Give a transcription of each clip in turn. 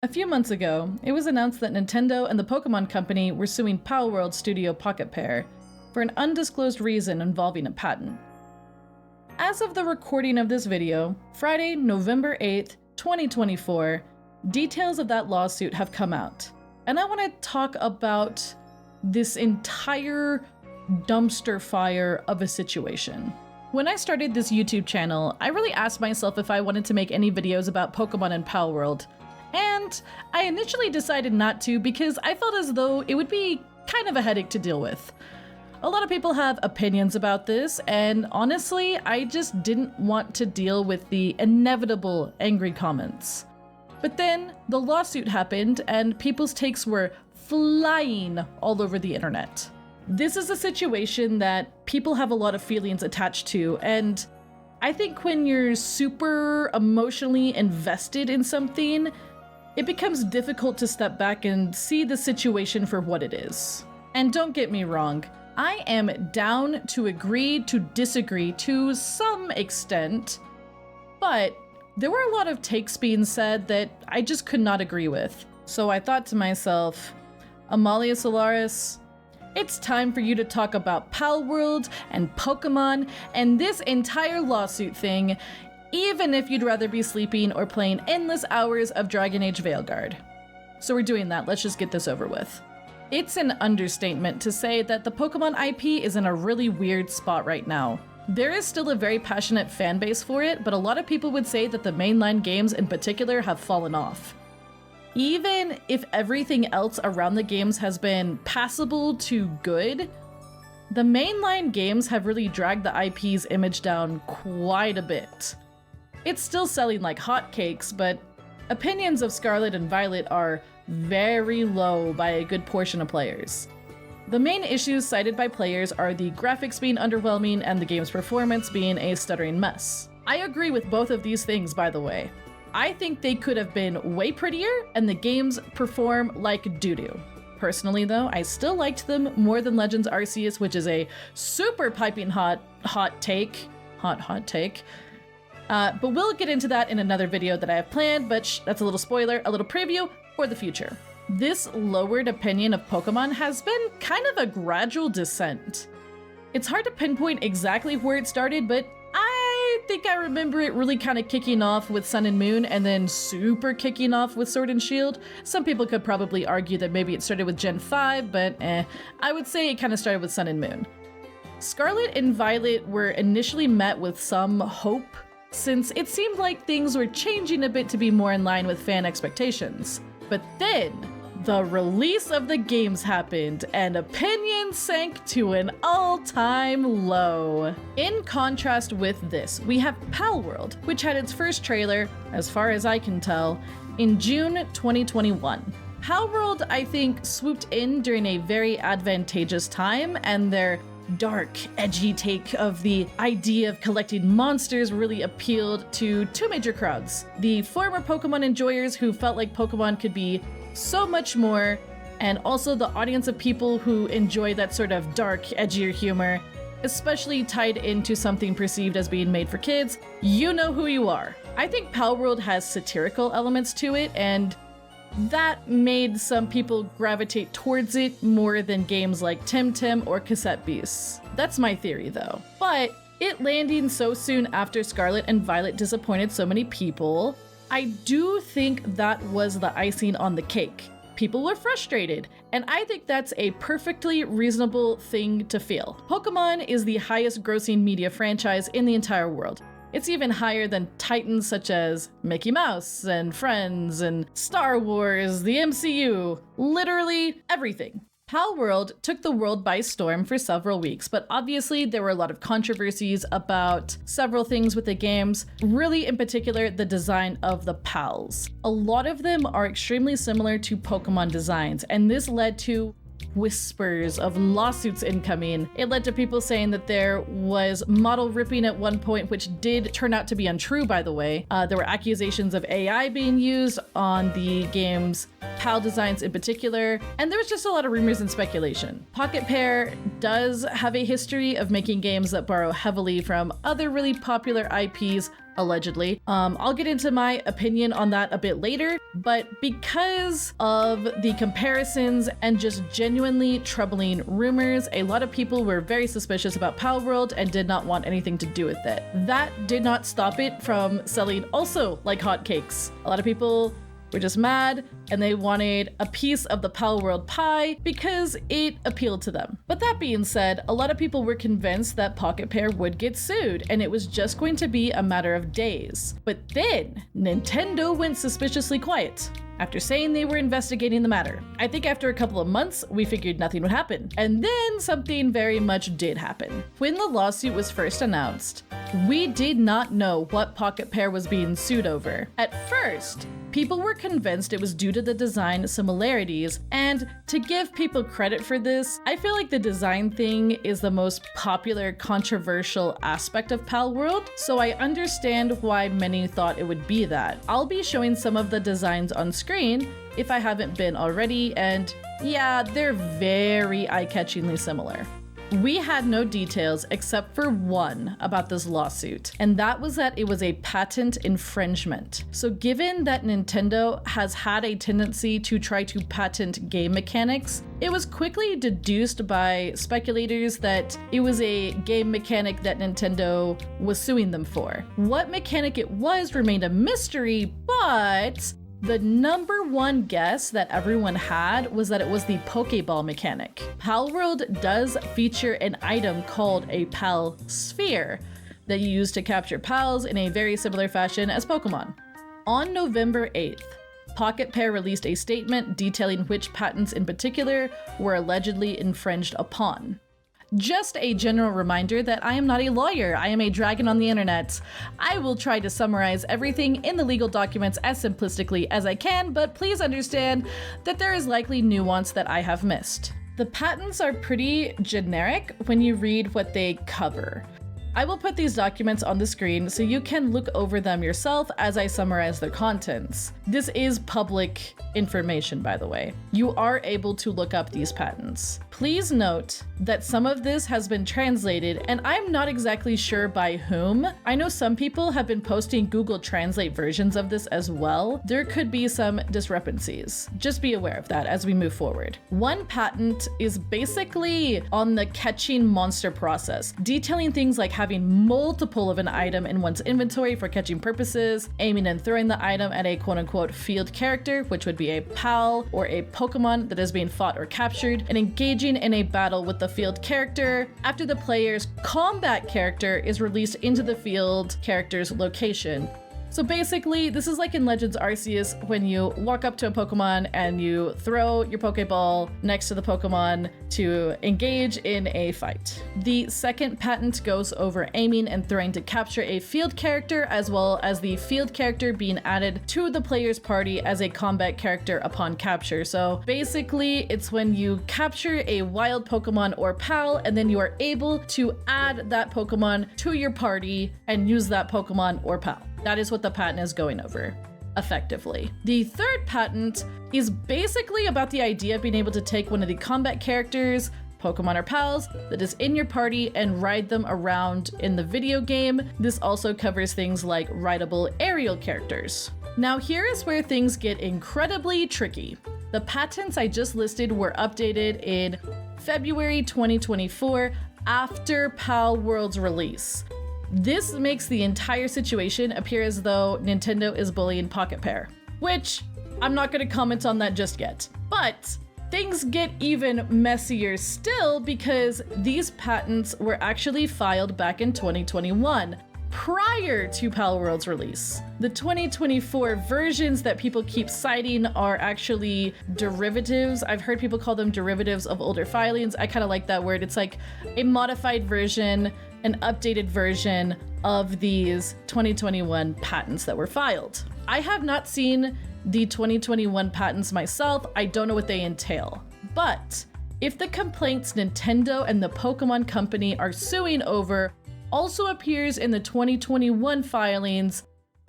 A few months ago, it was announced that Nintendo and the Pokemon Company were suing Palworld studio Pocket Pair for an undisclosed reason involving a patent. As of the recording of this video, Friday, November 8th, 2024, details of that lawsuit have come out. And I want to talk about this entire dumpster fire of a situation. When I started this YouTube channel, I really asked myself if I wanted to make any videos about Pokemon and Palworld. And I initially decided not to because I felt as though it would be kind of a headache to deal with. A lot of people have opinions about this, and honestly, I just didn't want to deal with the inevitable angry comments. But then the lawsuit happened and people's takes were flying all over the internet. This is a situation that people have a lot of feelings attached to, and I think when you're super emotionally invested in something, it becomes difficult to step back and see the situation for what it is. And don't get me wrong, I am down to agree to disagree to some extent, but there were a lot of takes being said that I just could not agree with. So I thought to myself, Amalia Solaris, it's time for you to talk about Palworld and Pokemon and this entire lawsuit thing, even if you'd rather be sleeping or playing endless hours of Dragon Age Veilguard. So we're doing that, let's just get this over with. It's an understatement to say that the Pokemon IP is in a really weird spot right now. There is still a very passionate fan base for it, but a lot of people would say that the mainline games in particular have fallen off. Even if everything else around the games has been passable to good, the mainline games have really dragged the IP's image down quite a bit. It's still selling like hotcakes, but opinions of Scarlet and Violet are very low by a good portion of players. The main issues cited by players are the graphics being underwhelming and the game's performance being a stuttering mess. I agree with both of these things, by the way. I think they could have been way prettier and the games perform like doo-doo. Personally though, I still liked them more than Legends Arceus, which is a super piping hot take. But we'll get into that in another video that I have planned, but that's a little spoiler, a little preview for the future. This lowered opinion of Pokemon has been kind of a gradual descent. It's hard to pinpoint exactly where it started, but I think I remember it really kind of kicking off with Sun and Moon and then super kicking off with Sword and Shield. Some people could probably argue that maybe it started with Gen 5, but I would say it kind of started with Sun and Moon. Scarlet and Violet were initially met with some hope, since it seemed like things were changing a bit to be more in line with fan expectations. But then, the release of the games happened, and opinions sank to an all-time low. In contrast with this, we have Palworld, which had its first trailer, as far as I can tell, in June 2021. Palworld, I think, swooped in during a very advantageous time, and their dark, edgy take of the idea of collecting monsters really appealed to two major crowds. The former Pokemon enjoyers who felt like Pokemon could be so much more, and also the audience of people who enjoy that sort of dark, edgier humor, especially tied into something perceived as being made for kids. You know who you are. I think Palworld has satirical elements to it, and that made some people gravitate towards it more than games like Temtem or Cassette Beasts. That's my theory though. But it landing so soon after Scarlet and Violet disappointed so many people, I do think that was the icing on the cake. People were frustrated, and I think that's a perfectly reasonable thing to feel. Pokemon is the highest grossing media franchise in the entire world. It's even higher than titans such as Mickey Mouse and Friends and Star Wars, the MCU, literally everything. Palworld took the world by storm for several weeks, but obviously there were a lot of controversies about several things with the games, really in particular the design of the Pals. A lot of them are extremely similar to Pokemon designs, and this led to whispers of lawsuits incoming. It led to people saying that there was model ripping at one point, which did turn out to be untrue, by the way. There were accusations of AI being used on the game's PAL designs in particular, and there was just a lot of rumors and speculation. Pocket Pair does have a history of making games that borrow heavily from other really popular IPs, allegedly. I'll get into my opinion on that a bit later, but because of the comparisons and just genuinely troubling rumors, a lot of people were very suspicious about Palworld and did not want anything to do with it. That did not stop it from selling also like hotcakes. A lot of people were just mad and they wanted a piece of the Palworld pie because it appealed to them. But that being said, a lot of people were convinced that Pocket Pair would get sued and it was just going to be a matter of days. But then Nintendo went suspiciously quiet after saying they were investigating the matter. I think after a couple of months, we figured nothing would happen. And then something very much did happen. When the lawsuit was first announced, we did not know what Pocket Pair was being sued over. At first, people were convinced it was due to the design similarities, and to give people credit for this, I feel like the design thing is the most popular controversial aspect of Palworld, so I understand why many thought it would be that. I'll be showing some of the designs on screen if I haven't been already, and yeah, they're very eye-catchingly similar. We had no details except for one about this lawsuit, and that was that it was a patent infringement. So given that Nintendo has had a tendency to try to patent game mechanics, it was quickly deduced by speculators that it was a game mechanic that Nintendo was suing them for. What mechanic it was remained a mystery, but the number one guess that everyone had was that it was the Pokeball mechanic. Palworld does feature an item called a Pal Sphere that you use to capture pals in a very similar fashion as Pokemon. On November 8th, Pocket Pair released a statement detailing which patents in particular were allegedly infringed upon. Just a general reminder that I am not a lawyer, I am a dragon on the internet. I will try to summarize everything in the legal documents as simplistically as I can, but please understand that there is likely nuance that I have missed. The patents are pretty generic when you read what they cover. I will put these documents on the screen so you can look over them yourself as I summarize their contents. This is public information, by the way. You are able to look up these patents. Please note that some of this has been translated, and I'm not exactly sure by whom. I know some people have been posting Google Translate versions of this as well. There could be some discrepancies. Just be aware of that as we move forward. One patent is basically on the catching monster process, detailing things like having multiple of an item in one's inventory for catching purposes, aiming and throwing the item at a quote-unquote field character, which would be a pal or a Pokemon that is being fought or captured, and engaging in a battle with the field character after the player's combat character is released into the field character's location. So basically, this is like in Legends Arceus when you walk up to a Pokemon and you throw your Pokeball next to the Pokemon to engage in a fight. The second patent goes over aiming and throwing to capture a field character, as well as the field character being added to the player's party as a combat character upon capture. So basically, it's when you capture a wild Pokemon or pal, and then you are able to add that Pokemon to your party and use that Pokemon or pal. That is what the patent is going over, effectively. The third patent is basically about the idea of being able to take one of the combat characters, Pokemon or pals, that is in your party and ride them around in the video game. This also covers things like rideable aerial characters. Now here is where things get incredibly tricky. The patents I just listed were updated in February 2024 after Palworld's release. This makes the entire situation appear as though Nintendo is bullying Pocket Pair, which I'm not going to comment on that just yet. But things get even messier still because these patents were actually filed back in 2021, prior to Palworld's release. The 2024 versions that people keep citing are actually derivatives. I've heard people call them derivatives of older filings. I kind of like that word. It's like a modified version, an updated version of these 2021 patents that were filed. I have not seen the 2021 patents myself. I don't know what they entail. But if the complaints Nintendo and the Pokemon Company are suing over also appears in the 2021 filings,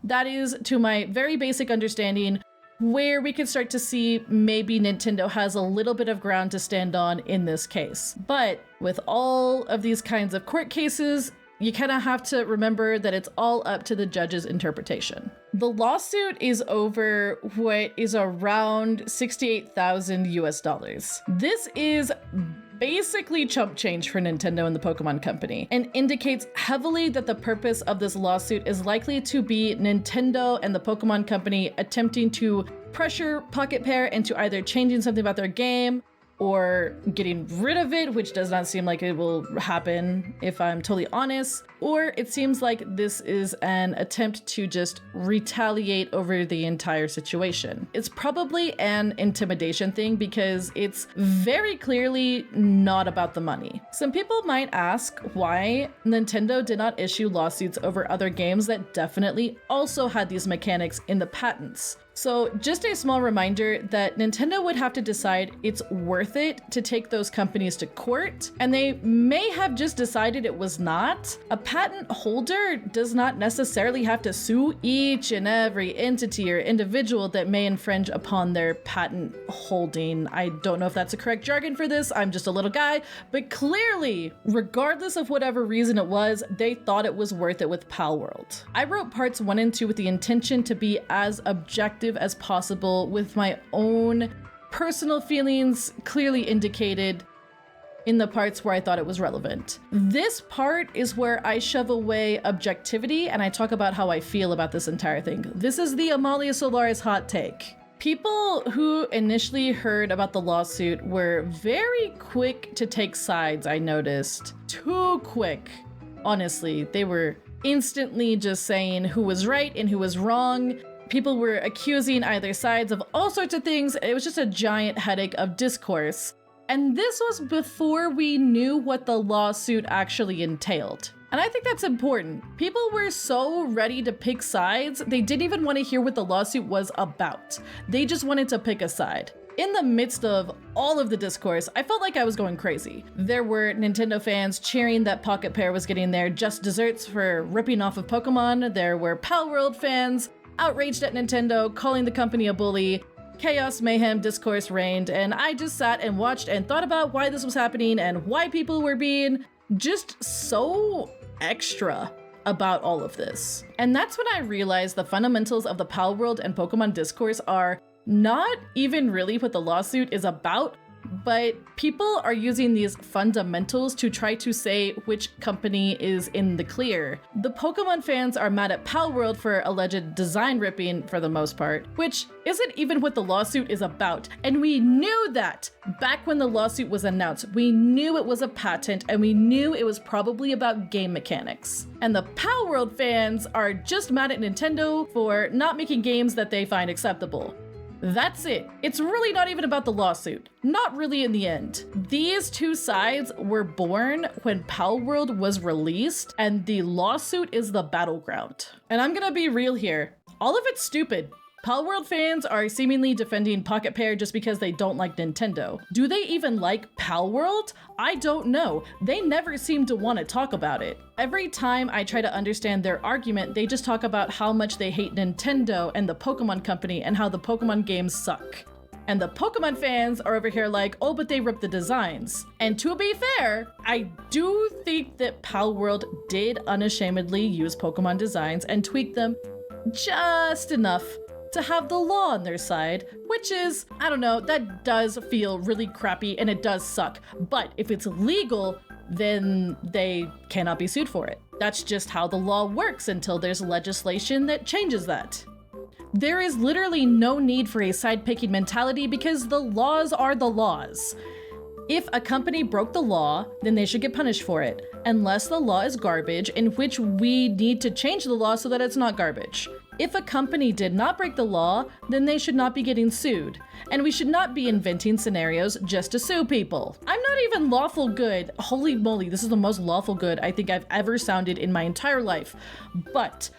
that is, to my very basic understanding, where we can start to see maybe Nintendo has a little bit of ground to stand on in this case. But with all of these kinds of court cases, you kind of have to remember that it's all up to the judge's interpretation. The lawsuit is over what is around 68,000 US dollars. This is basically chump change for Nintendo and the Pokemon Company, and indicates heavily that the purpose of this lawsuit is likely to be Nintendo and the Pokemon Company attempting to pressure Pocket Pair into either changing something about their game or getting rid of it, which does not seem like it will happen if I'm totally honest, or it seems like this is an attempt to just retaliate over the entire situation. It's probably an intimidation thing because it's very clearly not about the money. Some people might ask why Nintendo did not issue lawsuits over other games that definitely also had these mechanics in the patents. So just a small reminder that Nintendo would have to decide it's worth it to take those companies to court, and they may have just decided it was not. A patent holder does not necessarily have to sue each and every entity or individual that may infringe upon their patent holding. I don't know if that's a correct jargon for this, I'm just a little guy, but clearly, regardless of whatever reason it was, they thought it was worth it with Palworld. I wrote parts 1 and 2 with the intention to be as objective as possible, with my own personal feelings clearly indicated in the parts where I thought it was relevant. This part is where I shove away objectivity and I talk about how I feel about this entire thing. This is the Amalia Solaris hot take. People who initially heard about the lawsuit were very quick to take sides, I noticed. Too quick. Honestly, they were instantly just saying who was right and who was wrong. People were accusing either sides of all sorts of things. It was just a giant headache of discourse. And this was before we knew what the lawsuit actually entailed. And I think that's important. People were so ready to pick sides, they didn't even want to hear what the lawsuit was about. They just wanted to pick a side. In the midst of all of the discourse, I felt like I was going crazy. There were Nintendo fans cheering that Pocket Pair was getting their just desserts for ripping off of Pokemon. There were Palworld fans outraged at Nintendo, calling the company a bully. Chaos, mayhem, discourse reigned, and I just sat and watched and thought about why this was happening and why people were being just so extra about all of this. And that's when I realized the fundamentals of the Palworld and Pokemon discourse are not even really what the lawsuit is about, but people are using these fundamentals to try to say which company is in the clear. The Pokemon fans are mad at Palworld for alleged design ripping for the most part, which isn't even what the lawsuit is about. And we knew that back when the lawsuit was announced. We knew it was a patent and we knew it was probably about game mechanics. And the Palworld fans are just mad at Nintendo for not making games that they find acceptable. That's it. It's really not even about the lawsuit. Not really in the end. These two sides were born when Palworld was released, and the lawsuit is the battleground. And I'm gonna be real here. All of it's stupid. Palworld fans are seemingly defending Pocket Pair just because they don't like Nintendo. Do they even like Palworld? I don't know. They never seem to want to talk about it. Every time I try to understand their argument, they just talk about how much they hate Nintendo and the Pokemon Company and how the Pokemon games suck. And the Pokemon fans are over here like, oh, but they ripped the designs. And to be fair, I do think that Palworld did unashamedly use Pokemon designs and tweak them just enough to have the law on their side, which is, I don't know, that does feel really crappy and it does suck. But if it's legal, then they cannot be sued for it. That's just how the law works until there's legislation that changes that. There is literally no need for a side-picking mentality because the laws are the laws. If a company broke the law, then they should get punished for it, unless the law is garbage, in which we need to change the law so that it's not garbage. If a company did not break the law, then they should not be getting sued. And we should not be inventing scenarios just to sue people. I'm not even lawful good. Holy moly, this is the most lawful good I think I've ever sounded in my entire life. But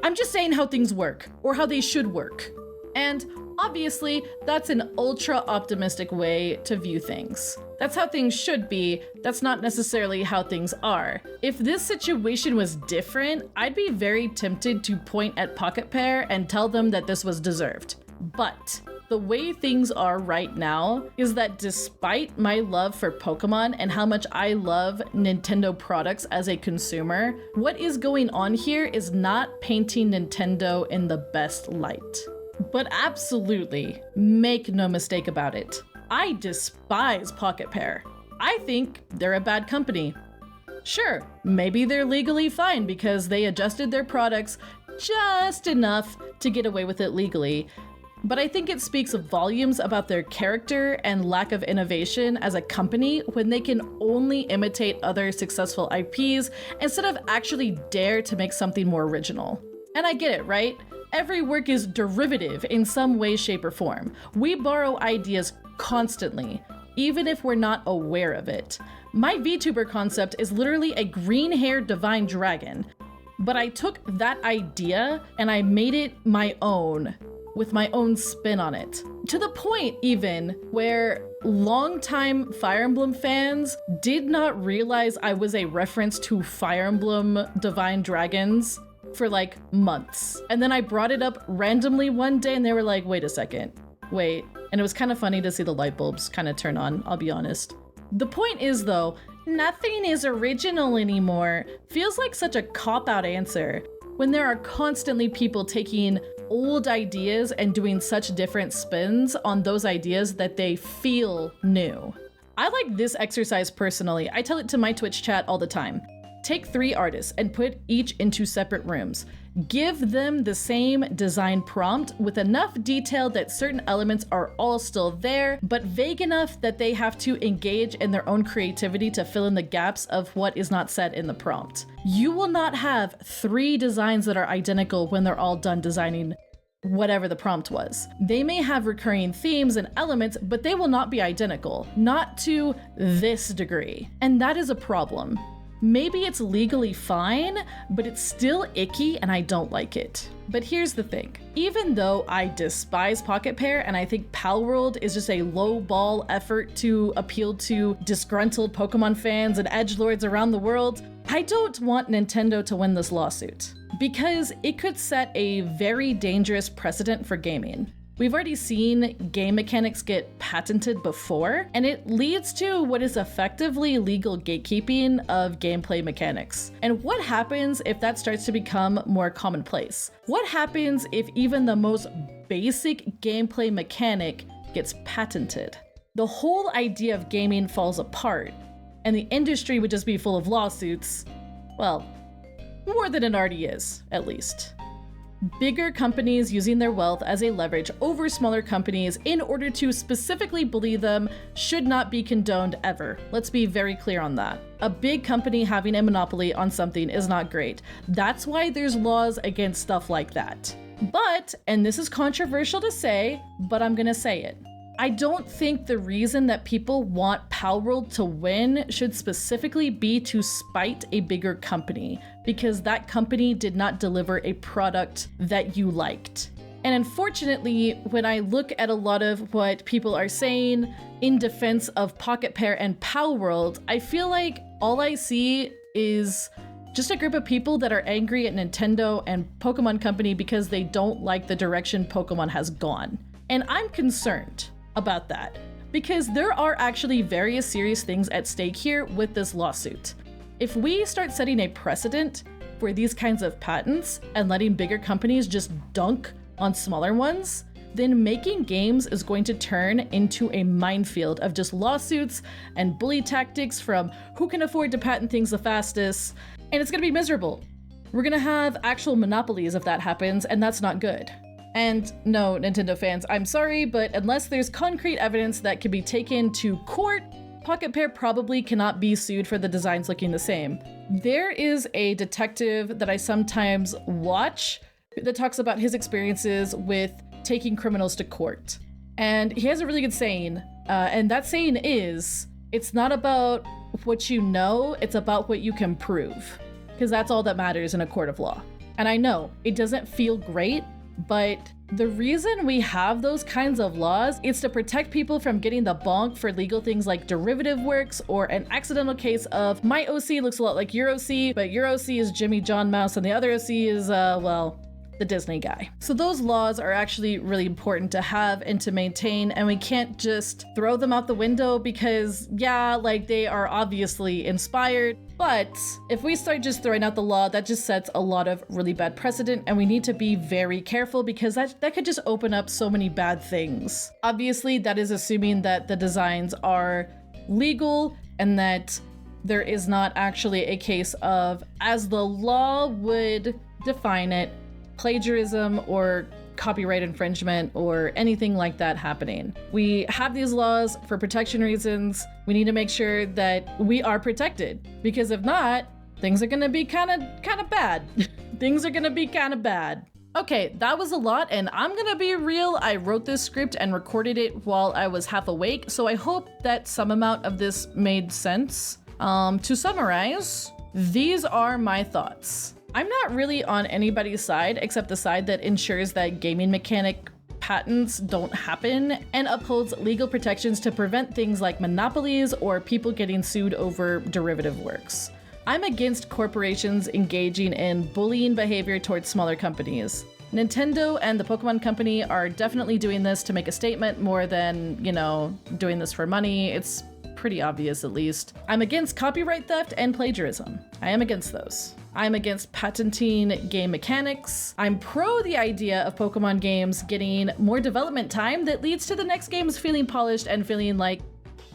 I'm just saying how things work, or how they should work. And obviously, that's an ultra optimistic way to view things. That's how things should be, that's not necessarily how things are. If this situation was different, I'd be very tempted to point at Pocket Pair and tell them that this was deserved. But the way things are right now is that despite my love for Pokemon and how much I love Nintendo products as a consumer, what is going on here is not painting Nintendo in the best light. But absolutely, make no mistake about it, I despise Pocket Pair. I think they're a bad company. Sure, maybe they're legally fine because they adjusted their products just enough to get away with it legally. But I think it speaks volumes about their character and lack of innovation as a company when they can only imitate other successful IPs instead of actually dare to make something more original. And I get it, right? Every work is derivative in some way, shape, or form. We borrow ideas constantly, even if we're not aware of it. My VTuber concept is literally a green-haired divine dragon, but I took that idea and I made it my own, with my own spin on it. To the point even where longtime Fire Emblem fans did not realize I was a reference to Fire Emblem Divine Dragons for like months. And then I brought it up randomly one day and they were like, wait a second, wait. And it was kind of funny to see the light bulbs kind of turn on, I'll be honest. The point is though, nothing is original anymore feels like such a cop-out answer when there are constantly people taking old ideas and doing such different spins on those ideas that they feel new. I like this exercise personally. I tell it to my Twitch chat all the time. Take 3 artists and put each into separate rooms. Give them the same design prompt with enough detail that certain elements are all still there, but vague enough that they have to engage in their own creativity to fill in the gaps of what is not said in the prompt. You will not have 3 designs that are identical when they're all done designing whatever the prompt was. They may have recurring themes and elements, but they will not be identical, not to this degree. And that is a problem. Maybe it's legally fine, but it's still icky and I don't like it. But here's the thing. Even though I despise Pocket Pair and I think Palworld is just a low-ball effort to appeal to disgruntled Pokemon fans and edgelords around the world, I don't want Nintendo to win this lawsuit because it could set a very dangerous precedent for gaming. We've already seen game mechanics get patented before, and it leads to what is effectively legal gatekeeping of gameplay mechanics. And what happens if that starts to become more commonplace? What happens if even the most basic gameplay mechanic gets patented? The whole idea of gaming falls apart, and the industry would just be full of lawsuits. Well, more than it already is, at least. Bigger companies using their wealth as a leverage over smaller companies in order to specifically bully them should not be condoned ever. Let's be very clear on that. A big company having a monopoly on something is not great. That's why there's laws against stuff like that. But, and this is controversial to say, but I'm gonna say it, I don't think the reason that people want Palworld to win should specifically be to spite a bigger company, because that company did not deliver a product that you liked. And unfortunately, when I look at a lot of what people are saying in defense of Pocket Pair and Palworld, I feel like all I see is just a group of people that are angry at Nintendo and Pokemon Company because they don't like the direction Pokemon has gone. And I'm concerned about that, because there are actually various serious things at stake here with this lawsuit. If we start setting a precedent for these kinds of patents and letting bigger companies just dunk on smaller ones, then making games is going to turn into a minefield of just lawsuits and bully tactics from who can afford to patent things the fastest, and it's gonna be miserable. We're gonna have actual monopolies if that happens, and that's not good. And no, Nintendo fans, I'm sorry, but unless there's concrete evidence that can be taken to court, Pocket Pair probably cannot be sued for the designs looking the same. There is a detective that I sometimes watch that talks about his experiences with taking criminals to court. And he has a really good saying, and that saying is, it's not about what you know, it's about what you can prove. Because that's all that matters in a court of law. And I know, it doesn't feel great, but the reason we have those kinds of laws is to protect people from getting the bonk for legal things like derivative works or an accidental case of my OC looks a lot like your OC, but your OC is Jimmy John Mouse and the other OC is, well, the Disney guy. So those laws are actually really important to have and to maintain, and we can't just throw them out the window because, yeah, like they are obviously inspired. But if we start just throwing out the law, that just sets a lot of really bad precedent, and we need to be very careful because that could just open up so many bad things. Obviously, that is assuming that the designs are legal and that there is not actually a case of, as the law would define it, plagiarism or copyright infringement or anything like that happening. We have these laws for protection reasons. We need to make sure that we are protected, because if not, things are gonna be kind of bad. Things are gonna be kind of bad. Okay, that was a lot, and I'm gonna be real, I wrote this script and recorded it while I was half awake, so I hope that some amount of this made sense. To summarize, these are my thoughts. I'm not really on anybody's side except the side that ensures that gaming mechanic patents don't happen and upholds legal protections to prevent things like monopolies or people getting sued over derivative works. I'm against corporations engaging in bullying behavior towards smaller companies. Nintendo and the Pokemon Company are definitely doing this to make a statement more than, you know, doing this for money. It's pretty obvious, at least. I'm against copyright theft and plagiarism. I am against those. I'm against patenting game mechanics. I'm pro the idea of Pokemon games getting more development time that leads to the next games feeling polished and feeling like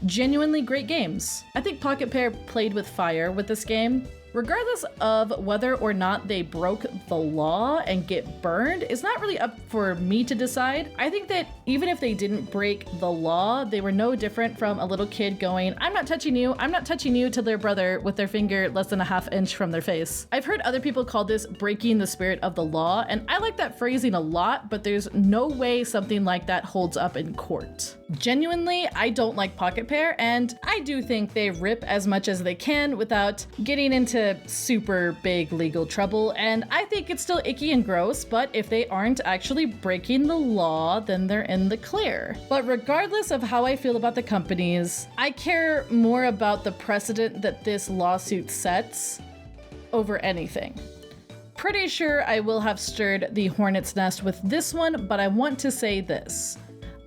genuinely great games. I think Pocket Pair played with fire with this game. Regardless of whether or not they broke the law and get burned, it's not really up for me to decide. I think that even if they didn't break the law, they were no different from a little kid going, I'm not touching you to their brother with their finger less than a half inch from their face. I've heard other people call this breaking the spirit of the law, and I like that phrasing a lot, but there's no way something like that holds up in court. Genuinely, I don't like Pocket Pair, and I do think they rip as much as they can without getting into super big legal trouble, and I think it's still icky and gross, but if they aren't actually breaking the law, then they're in the clear. But regardless of how I feel about the companies, I care more about the precedent that this lawsuit sets over anything. Pretty sure I will have stirred the hornet's nest with this one, but I want to say this.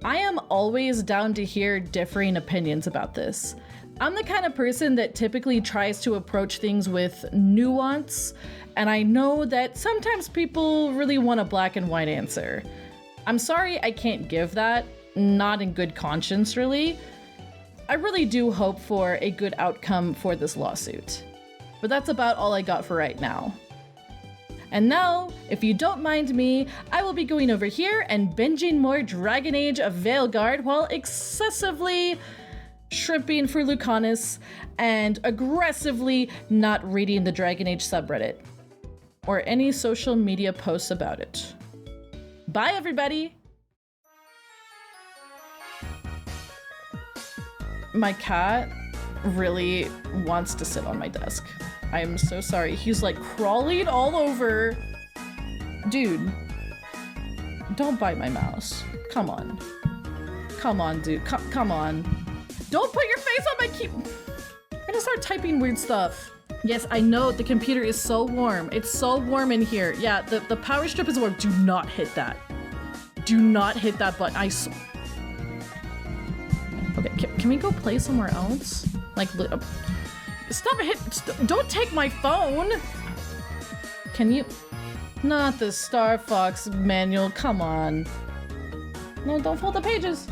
I am always down to hear differing opinions about this. I'm the kind of person that typically tries to approach things with nuance, and I know that sometimes people really want a black and white answer. I'm sorry I can't give that, not in good conscience really. I really do hope for a good outcome for this lawsuit. But that's about all I got for right now. And now, if you don't mind me, I will be going over here and binging more Dragon Age of Veilguard while excessively shrimping for Lucanus and aggressively not reading the Dragon Age subreddit or any social media posts about it. Bye, everybody! My cat really wants to sit on my desk. I'm so sorry. He's like crawling all over. Dude, don't bite my mouse. Come on. Come on, dude. Come on. Don't put your face on my keyboard. I'm gonna start typing weird stuff. Yes, I know the computer is so warm. It's so warm in here. Yeah, the power strip is warm. Do not hit that. Do not hit that button. Okay, can we go play somewhere else? Like, stop it! Don't take my phone! Can you? Not the Star Fox manual, come on. No, don't fold the pages.